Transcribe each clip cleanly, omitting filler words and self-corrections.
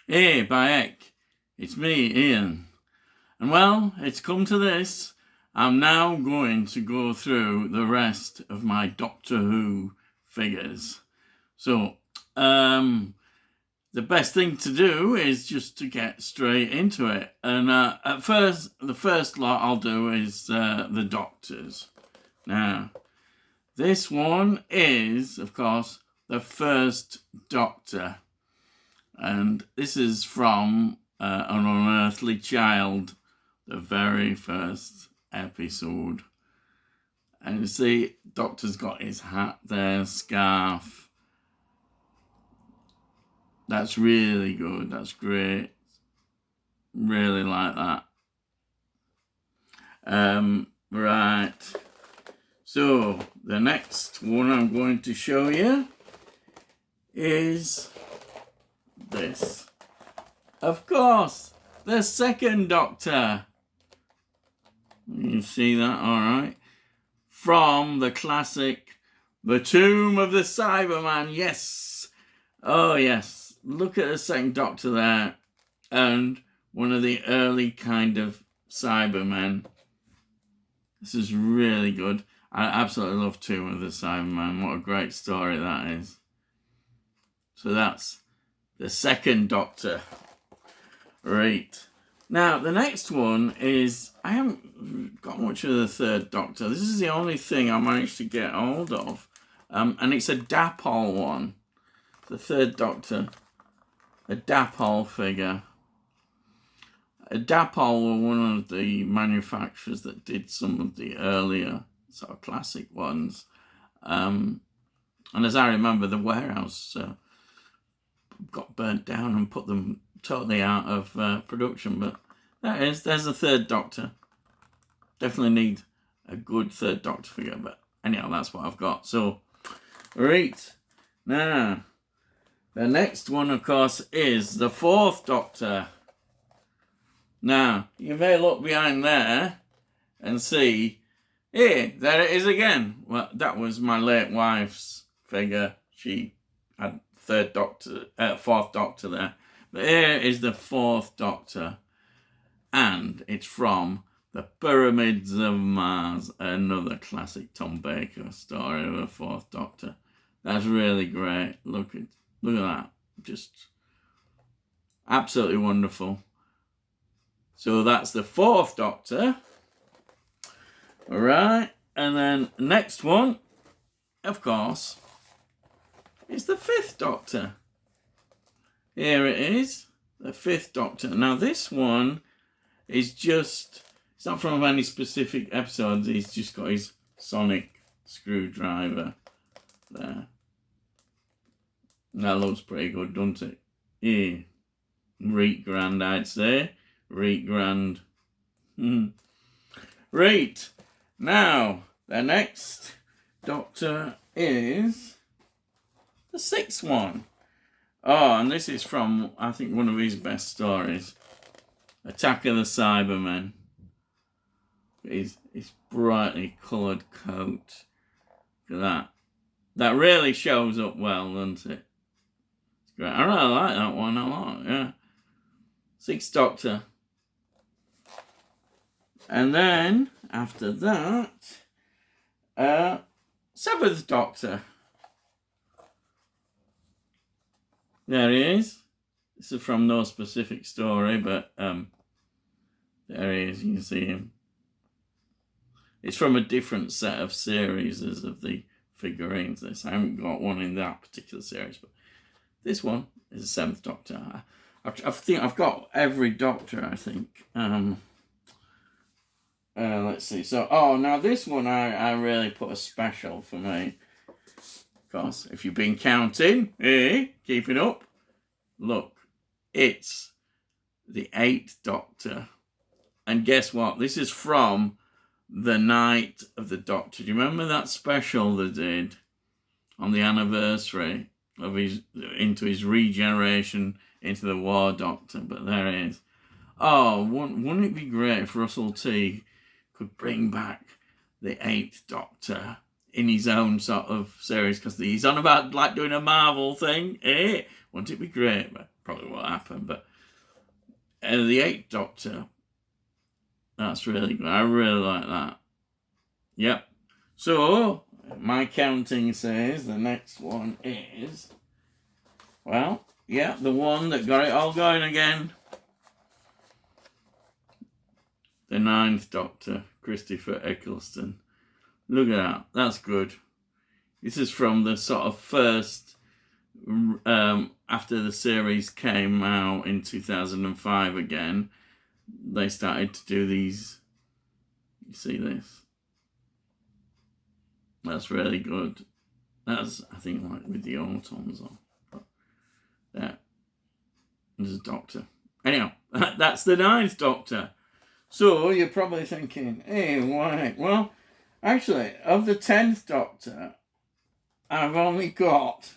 Hey, Bayek, it's me, Ian. And well, it's come to this. I'm now going to go through the rest of my Doctor Who figures. So, the best thing to do is just to get straight into it. And at first, the first lot I'll do is the Doctors. Now, this one is, of course, the first Doctor. And this is from An Unearthly Child, the very first episode. And you see, Doctor's got his hat there, scarf. That's really good. That's great. Really like that. Right. So, the next one I'm going to show you is this. Of course, the second Doctor. You see that, all right? From the classic, The Tomb of the Cyberman. Yes. Oh, yes. Look at the second Doctor there. And one of the early kind of Cybermen. This is really good. I absolutely love Tomb of the Cyberman. What a great story that is. So that's the second Doctor. Right. Now, the next one is, I haven't got much of the third Doctor. This is the only thing I managed to get hold of. And it's a Dapol one. The third Doctor. A Dapol figure. A Dapol were one of the manufacturers that did some of the earlier sort of classic ones. And as I remember, the warehouse got burnt down and put them totally out of production. But there's the third Doctor. Definitely need a good third Doctor figure. But anyhow, that's what I've got. So, right. Now, the next one, of course, is the fourth Doctor. Now, you may look behind there and see, hey, there it is again. Well, that was my late wife's figure. She had fourth Doctor there. But here is the fourth Doctor. And it's from The Pyramids of Mars, another classic Tom Baker story of the fourth Doctor. That's really great. Look at that. Just absolutely wonderful. So that's the fourth Doctor. All right. And then next one, of course, is the fifth Doctor. Here it is, the fifth Doctor. Now this one is just, it's not from any specific episodes, he's just got his sonic screwdriver there. That looks pretty good, doesn't it? Yeah. Right grand, I'd say. Right grand. Right. Now, the next Doctor is the sixth one. Oh, and this is from, I think, one of his best stories. Attack of the Cybermen. His brightly coloured coat. Look at that. That really shows up well, doesn't it? It's great. I really like that one a lot, yeah. Sixth Doctor. And then, after that, seventh Doctor. There he is. This is from no specific story, but there he is. You can see him. It's from a different set of series of the figurines. This I haven't got one in that particular series, but this one is the seventh Doctor. I think I've got every Doctor. I think. Let's see. So, now this one I really put a special for me. Of course, if you've been counting, keep it up. Look, it's the eighth Doctor. And guess what? This is from the Night of the Doctor. Do you remember that special they did on the anniversary of his regeneration into the War Doctor? But there it is. Oh, wouldn't it be great if Russell T could bring back the eighth Doctor in his own sort of series, because he's on about like doing a Marvel thing. Wouldn't it be great? But probably what happened. But the 8th Doctor, that's really good. I really like that. Yep. So, my counting says the next one is, well, yeah, the one that got it all going again. The 9th Doctor, Christopher Eccleston. Look at that. That's good. This is from the sort of first, after the series came out in 2005 again, they started to do these. You see this? That's really good. That's, I think, like with the autons on. But there. There's a Doctor. Anyhow, that's the 9th Doctor. So you're probably thinking, hey, why? Well, actually, of the 10th Doctor, I've only got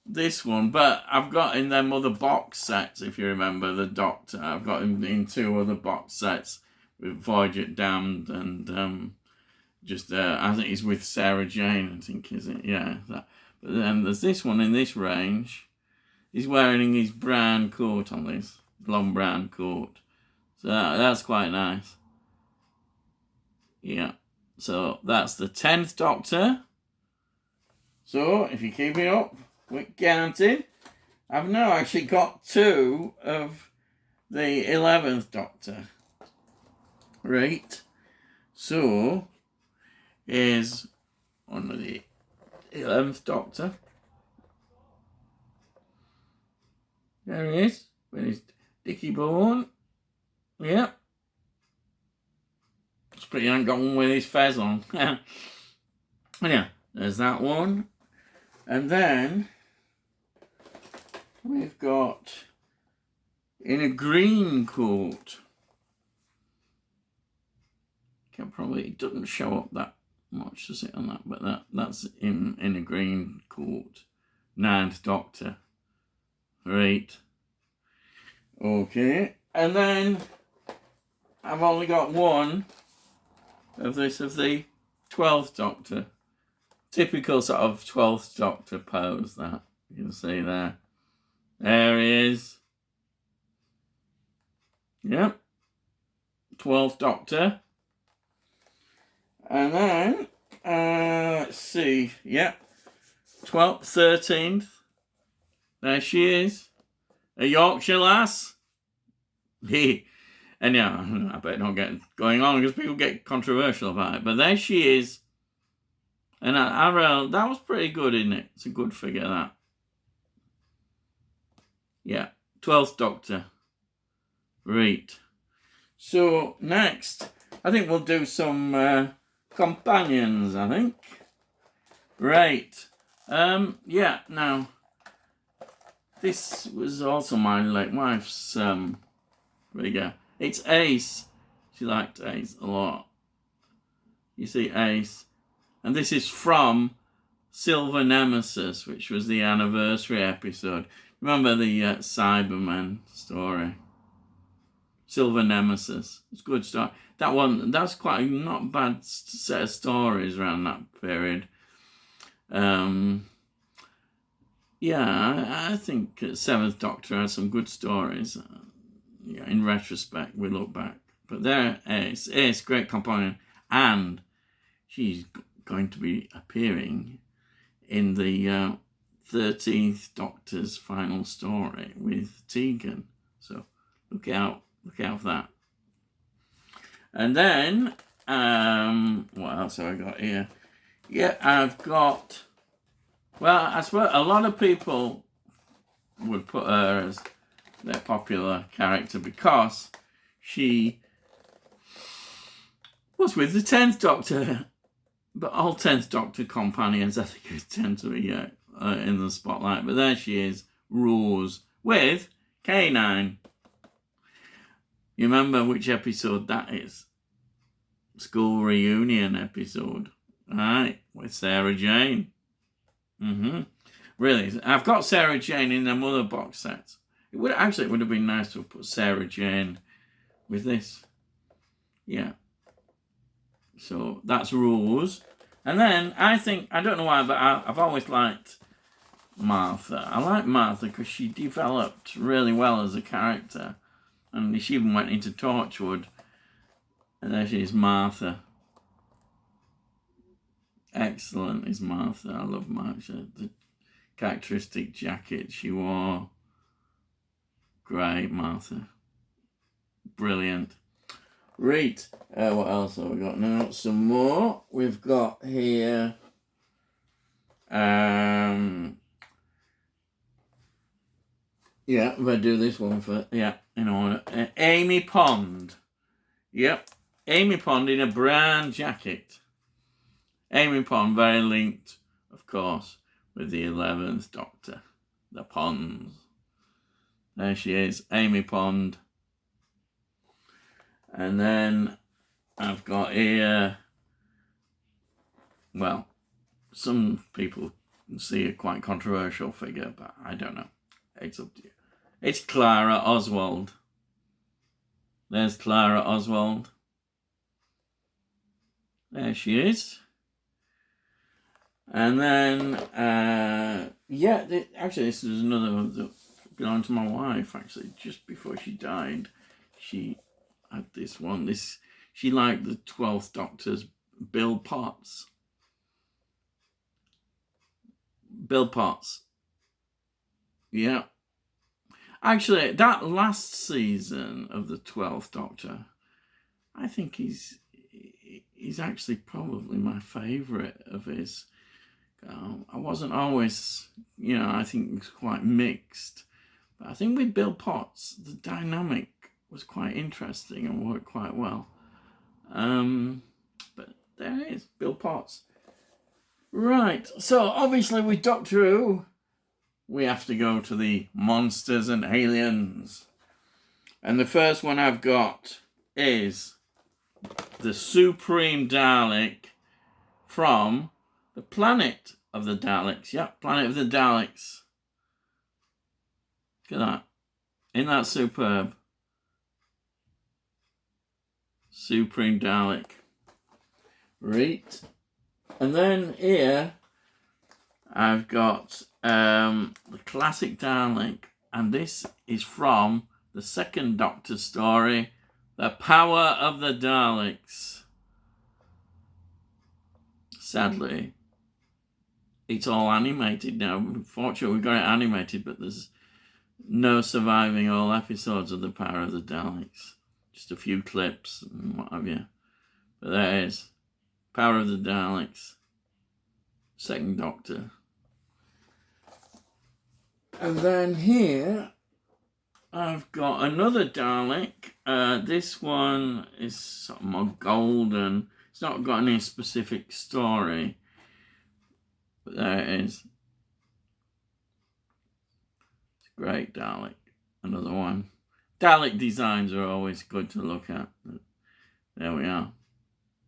this one, but I've got in them other box sets, if you remember, the Doctor. I've got him in 2 other box sets with Voyager Damned and I think he's with Sarah Jane, I think, is it? Yeah. But then there's this one in this range. He's wearing his brown coat on this, long brown coat. So that's quite nice. Yeah. So that's the 10th Doctor. So if you keep it up, quick counting, I've now actually got 2 of the 11th Doctor. Right. So here's one of the 11th Doctor. There he is, with his dicky bone. Yeah. It's pretty uncommon with his fez on. Yeah, there's that one. And then we've got in a green coat. It doesn't show up that much, does it, on that? But that's in a green coat. 9th Doctor. Right. Okay. And then I've only got one of the 12th Doctor. Typical sort of 12th Doctor pose, that. You can see there. There he is. Yep. 12th Doctor. And then, let's see. Yep. 12th, 13th. There she is. A Yorkshire lass. And yeah, I better not get going on because people get controversial about it. But there she is. And that was pretty good, isn't it? It's a good figure, that. Yeah, 12th Doctor. Right. So, next, I think we'll do some companions, I think. Right. Yeah, now, this was also my late wife's figure. It's Ace. She liked Ace a lot. You see Ace. And this is from Silver Nemesis, which was the anniversary episode. Remember the Cybermen story? Silver Nemesis. It's a good story. That's quite a not bad set of stories around that period. Yeah, I think 7th Doctor had some good stories. Yeah, in retrospect, we look back. But there, Ace, great companion. And she's going to be appearing in the 13th Doctor's final story with Tegan. So look out for that. And then, what else have I got here? Yeah, I've got, well, I suppose a lot of people would put her as their popular character because she was with the 10th Doctor. But all 10th Doctor companions, I think, tend to be in the spotlight. But there she is, Rose, with K9. You remember which episode that is? School reunion episode. Right, with Sarah Jane. Really, I've got Sarah Jane in them other box sets. It would have been nice to have put Sarah Jane with this. Yeah. So that's Rose. And then I don't know why, but I've always liked Martha. I like Martha because she developed really well as a character. And she even went into Torchwood. And there she is, Martha. Excellent is Martha. I love Martha. The characteristic jacket she wore. Great, Martha. Brilliant. Right. What else have we got now? Some more. We've got here... yeah, if I do this one for... yeah, in order. Amy Pond. Yep. Amy Pond in a brown jacket. Amy Pond very linked, of course, with the 11th Doctor. The Ponds. There she is, Amy Pond. And then I've got here, well, some people see a quite controversial figure, but I don't know. It's up to you. It's Clara Oswald. There's Clara Oswald. There she is. And then, yeah, actually this is another one that belonged to my wife, actually, just before she died. She had this one. She liked the 12th Doctor's Bill Potts. Bill Potts. Yeah. Actually, that last season of the 12th Doctor, I think he's actually probably my favourite of his. I wasn't always, I think it was quite mixed. But I think with Bill Potts, the dynamic was quite interesting and worked quite well. But there it is, Bill Potts. Right, so obviously with Doctor Who, we have to go to the monsters and aliens. And the first one I've got is the Supreme Dalek from the Planet of the Daleks. Yep, Planet of the Daleks. Look at that. Isn't that superb? Supreme Dalek. Right. And then here I've got the classic Dalek. And this is from the second Doctor story, The Power of the Daleks. Sadly, it's all animated now. Fortunately, we got it animated, but there's no surviving all episodes of The Power of the Daleks. Just a few clips and what have you. But there it is. Power of the Daleks. Second Doctor. And then here, I've got another Dalek. This one is sort of more golden. It's not got any specific story. But there it is. It's a great Dalek. Another one. Dalek designs are always good to look at. There we are.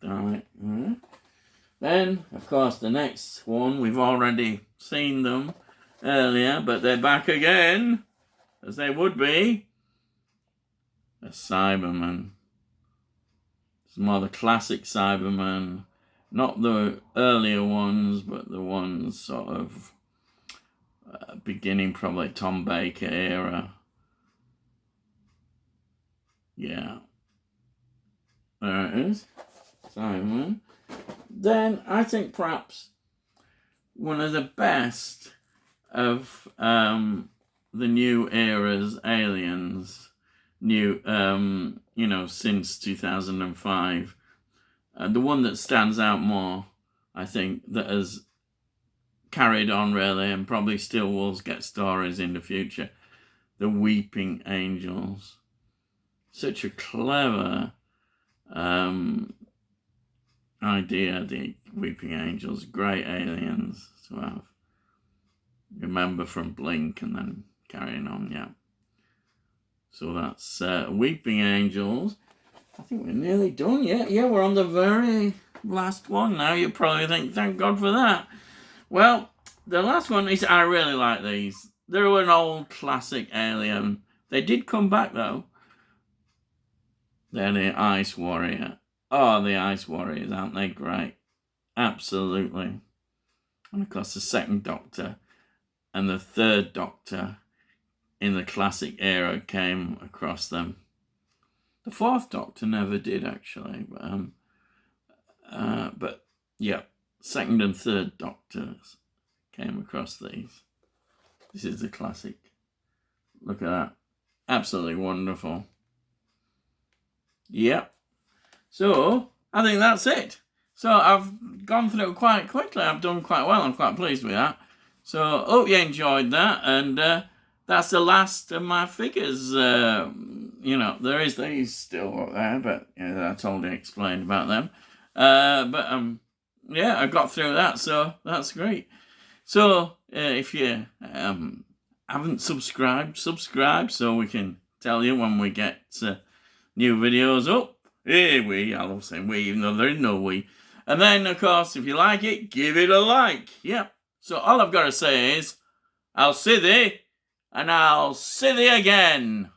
Dalek. Right. Then, of course, the next one, we've already seen them earlier, but they're back again, as they would be. The Cybermen. It's more the classic Cybermen. Not the earlier ones, but the ones sort of beginning probably Tom Baker era. Yeah. There it is. Cybermen. Then I think perhaps one of the best of the new era's aliens, since 2005. The one that stands out more, I think, that has carried on really and probably still will get stories in the future, the Weeping Angels. Such a clever idea, the Weeping Angels. Great aliens to have. Remember from Blink and then carrying on, yeah. So that's Weeping Angels. I think we're nearly done. Yeah, we're on the very last one now. You probably think, thank God for that. Well, the last one is, I really like these. They're an old classic alien. They did come back though. They're the Ice Warrior. Oh, the Ice Warriors, aren't they great? Absolutely. And of course, the second Doctor and the third Doctor in the classic era came across them. The fourth Doctor never did, actually. But yeah, second and third Doctors came across these. This is the classic. Look at that. Absolutely wonderful. Yep. So, I think that's it. So, I've gone through quite quickly. I've done quite well. I'm quite pleased with that. So, hope you enjoyed that. And that's the last of my figures. You know, there is these still up there, but yeah, I told you, explained about them. Yeah, I got through that, so that's great. So, if you haven't subscribed, subscribe so we can tell you when we get new videos up. I love saying we, even though there is no we. And then, of course, if you like it, give it a like. Yep. So all I've got to say is, I'll see thee, and I'll see thee again.